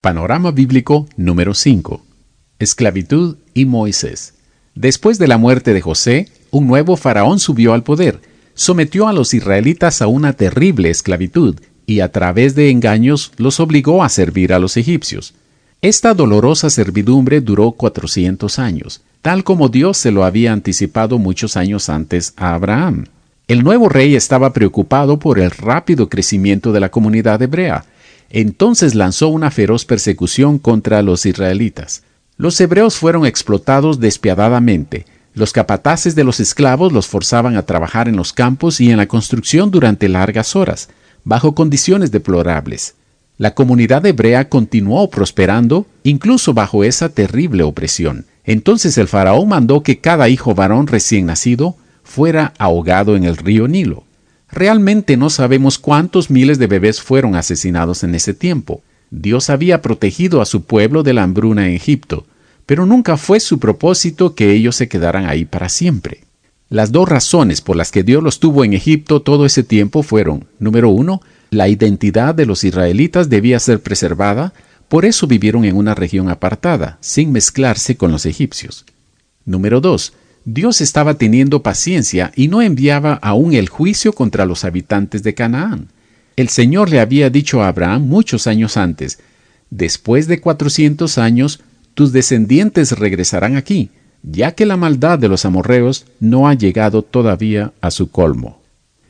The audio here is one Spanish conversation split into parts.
Panorama bíblico número 5. Esclavitud y Moisés. Después de la muerte de José, un nuevo faraón subió al poder, sometió a los israelitas a una terrible esclavitud y a través de engaños los obligó a servir a los egipcios. Esta dolorosa servidumbre duró 400 años, tal como Dios se lo había anticipado muchos años antes a Abraham. El nuevo rey estaba preocupado por el rápido crecimiento de la comunidad hebrea. Entonces lanzó una feroz persecución contra los israelitas. Los hebreos fueron explotados despiadadamente. Los capataces de los esclavos los forzaban a trabajar en los campos y en la construcción durante largas horas, bajo condiciones deplorables. La comunidad hebrea continuó prosperando, incluso bajo esa terrible opresión. Entonces el faraón mandó que cada hijo varón recién nacido fuera ahogado en el río Nilo. Realmente no sabemos cuántos miles de bebés fueron asesinados en ese tiempo. Dios había protegido a su pueblo de la hambruna en Egipto, pero nunca fue su propósito que ellos se quedaran ahí para siempre. Las dos razones por las que Dios los tuvo en Egipto todo ese tiempo fueron: número 1, la identidad de los israelitas debía ser preservada, por eso vivieron en una región apartada, sin mezclarse con los egipcios. Número 2, Dios estaba teniendo paciencia y no enviaba aún el juicio contra los habitantes de Canaán. El Señor le había dicho a Abraham muchos años antes: después de 400 años, tus descendientes regresarán aquí, ya que la maldad de los amorreos no ha llegado todavía a su colmo.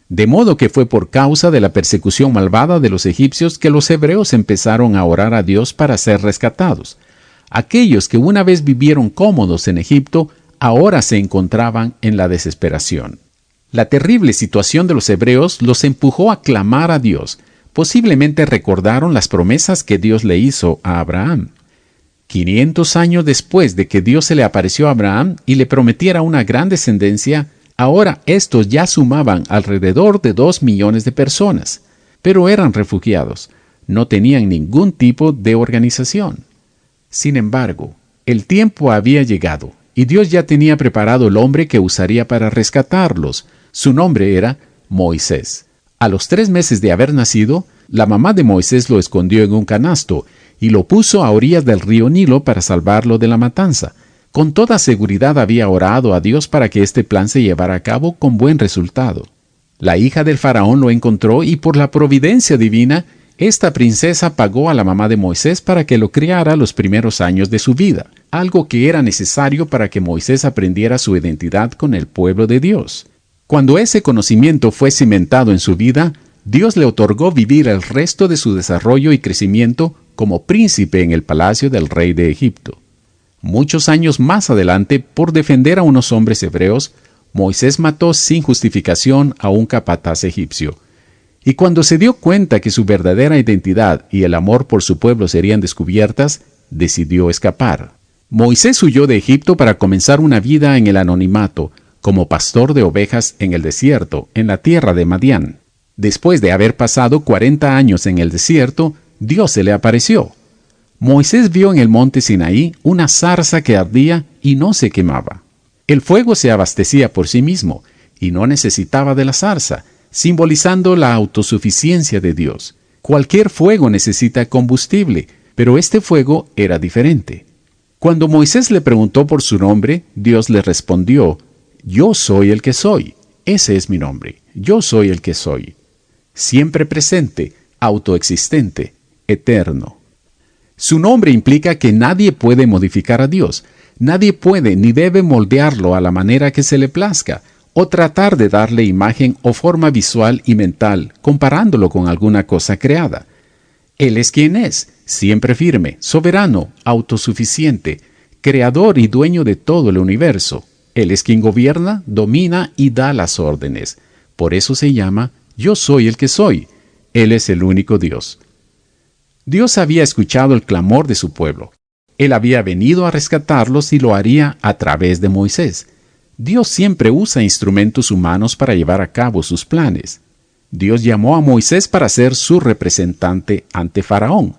De modo que fue por causa de la persecución malvada de los egipcios que los hebreos empezaron a orar a Dios para ser rescatados. Aquellos que una vez vivieron cómodos en Egipto, ahora se encontraban en la desesperación. La terrible situación de los hebreos los empujó a clamar a Dios. Posiblemente recordaron las promesas que Dios le hizo a Abraham. 500 años después de que Dios se le apareció a Abraham y le prometiera una gran descendencia, ahora estos ya sumaban alrededor de 2 millones de personas, pero eran refugiados, no tenían ningún tipo de organización. Sin embargo, el tiempo había llegado y Dios ya tenía preparado el hombre que usaría para rescatarlos. Su nombre era Moisés. A los 3 meses de haber nacido, la mamá de Moisés lo escondió en un canasto y lo puso a orillas del río Nilo para salvarlo de la matanza. Con toda seguridad había orado a Dios para que este plan se llevara a cabo con buen resultado. La hija del faraón lo encontró y por la providencia divina, esta princesa pagó a la mamá de Moisés para que lo criara los primeros años de su vida, algo que era necesario para que Moisés aprendiera su identidad con el pueblo de Dios. Cuando ese conocimiento fue cimentado en su vida, Dios le otorgó vivir el resto de su desarrollo y crecimiento como príncipe en el palacio del rey de Egipto. Muchos años más adelante, por defender a unos hombres hebreos, Moisés mató sin justificación a un capataz egipcio. Y cuando se dio cuenta que su verdadera identidad y el amor por su pueblo serían descubiertas, decidió escapar. Moisés huyó de Egipto para comenzar una vida en el anonimato, como pastor de ovejas en el desierto, en la tierra de Madián. Después de haber pasado 40 años en el desierto, Dios se le apareció. Moisés vio en el monte Sinaí una zarza que ardía y no se quemaba. El fuego se abastecía por sí mismo y no necesitaba de la zarza, simbolizando la autosuficiencia de Dios. Cualquier fuego necesita combustible, pero este fuego era diferente. Cuando Moisés le preguntó por su nombre, Dios le respondió: Yo soy el que soy. Ese es mi nombre. Yo soy el que soy. Siempre presente, autoexistente, eterno. Su nombre implica que nadie puede modificar a Dios. Nadie puede ni debe moldearlo a la manera que se le plazca, o tratar de darle imagen o forma visual y mental, comparándolo con alguna cosa creada. Él es quien es, siempre firme, soberano, autosuficiente, creador y dueño de todo el universo. Él es quien gobierna, domina y da las órdenes. Por eso se llama Yo soy el que soy. Él es el único Dios. Dios había escuchado el clamor de su pueblo. Él había venido a rescatarlos y lo haría a través de Moisés. Dios siempre usa instrumentos humanos para llevar a cabo sus planes. Dios llamó a Moisés para ser su representante ante Faraón.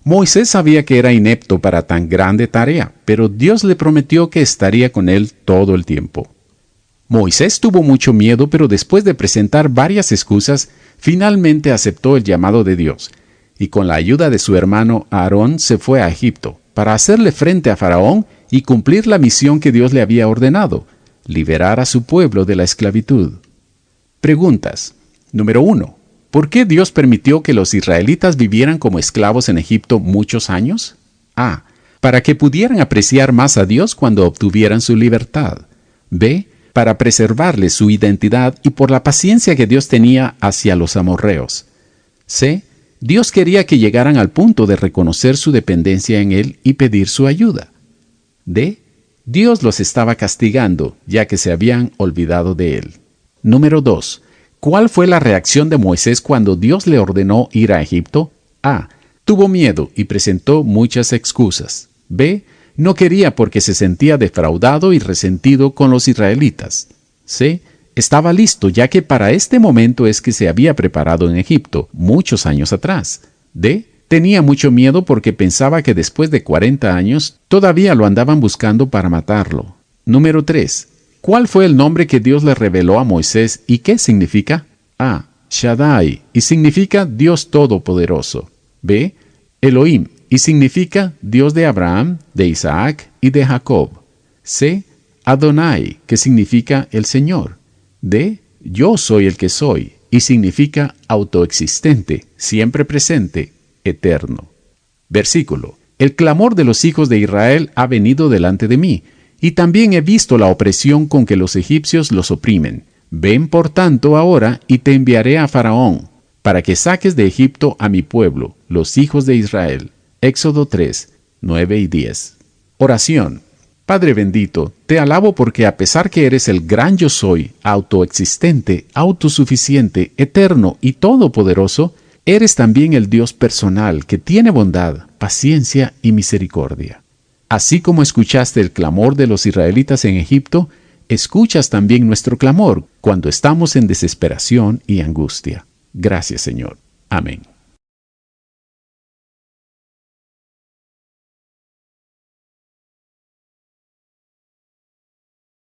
Moisés sabía que era inepto para tan grande tarea, pero Dios le prometió que estaría con él todo el tiempo. Moisés tuvo mucho miedo, pero después de presentar varias excusas, finalmente aceptó el llamado de Dios. y con la ayuda de su hermano Aarón se fue a Egipto para hacerle frente a Faraón y cumplir la misión que Dios le había ordenado, liberar a su pueblo de la esclavitud. Preguntas. Número 1. ¿Por qué Dios permitió que los israelitas vivieran como esclavos en Egipto muchos años? A. Para que pudieran apreciar más a Dios cuando obtuvieran su libertad. B. Para preservarles su identidad y por la paciencia que Dios tenía hacia los amorreos. C. Dios quería que llegaran al punto de reconocer su dependencia en Él y pedir su ayuda. D. Dios los estaba castigando, ya que se habían olvidado de Él. Número 2. ¿Cuál fue la reacción de Moisés cuando Dios le ordenó ir a Egipto? A. Tuvo miedo y presentó muchas excusas. B. No quería porque se sentía defraudado y resentido con los israelitas. C. Estaba listo, ya que para este momento es que se había preparado en Egipto, muchos años atrás. D. Tenía mucho miedo porque pensaba que después de 40 años todavía lo andaban buscando para matarlo. Número 3. ¿Cuál fue el nombre que Dios le reveló a Moisés y qué significa? A. Shaddai, y significa Dios Todopoderoso. B. Elohim, y significa Dios de Abraham, de Isaac y de Jacob. C. Adonai, que significa el Señor. D. Yo soy el que soy, y significa autoexistente, siempre presente, eterno. Versículo. El clamor de los hijos de Israel ha venido delante de mí, y también he visto la opresión con que los egipcios los oprimen. Ven por tanto ahora, y te enviaré a Faraón, para que saques de Egipto a mi pueblo, los hijos de Israel. Éxodo 3, 9 y 10. Oración. Padre bendito, te alabo porque a pesar que eres el gran yo soy, autoexistente, autosuficiente, eterno y todopoderoso, eres también el Dios personal que tiene bondad, paciencia y misericordia. Así como escuchaste el clamor de los israelitas en Egipto, escuchas también nuestro clamor cuando estamos en desesperación y angustia. Gracias, Señor. Amén.